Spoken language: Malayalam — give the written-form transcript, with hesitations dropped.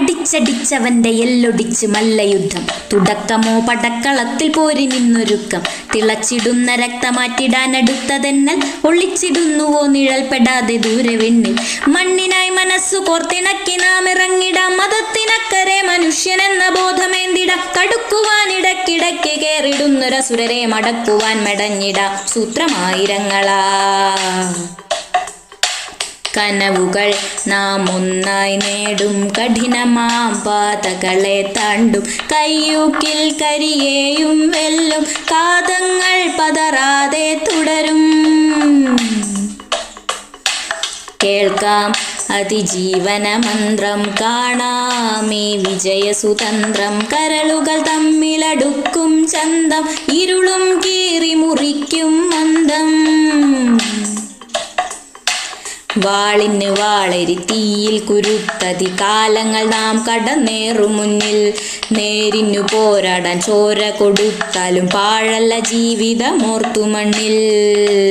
അടിച്ചടിച്ചവന്റെ എല്ലൊടിച്ച് മല്ലയുദ്ധം. തുടക്കമോ പടക്കളത്തിൽ പോരി നിന്നൊരുക്കം. തിളച്ചിടുന്ന രക്തമാറ്റിടാൻ അടുത്തതെന്നൽ. ഒളിച്ചിടുന്നുവോ നിഴൽപ്പെടാതെ ദൂരവെണ്ണിൽ. മണ്ണിനായി മനസ്സു കോർത്തിണക്കി നാം ഇറങ്ങിടാം. മതത്തിനക്കരെ മനുഷ്യനെന്ന ബോധമേന്തിടാം. തടുക്കുവാനിടക്കിടയ്ക്ക് കേറിടുന്നൊരസുരരെ മടക്കുവാൻ മെടഞ്ഞിടാം സൂത്രമായിരങ്ങളാ. കനവുകൾ നാം ഒന്നായി നേടും. കഠിനമാം പാതകളെ താണ്ടും. കയ്യൂക്കിൽ കരിയേയും വെല്ലും. കാതങ്ങൾ പതറാതെ തുടരും. കേൾക്കാം അതിജീവന മന്ത്രം. കാണാം ഈ വിജയസുതന്ത്രം. കരളുകൾ തമ്മിലടുക്കും ചന്തം. ഇരുളും കീറി മുറിക്കും മന്ദം. വാളിന് വാളരി തീയിൽ കുരുത്തതി കാലങ്ങൾ നാം കടന്നേറും മുന്നിൽ. നേരിനു പോരാടാൻ ചോര കൊടുത്താലും പാഴല്ല ജീവിതമോർത്തു മണ്ണിൽ.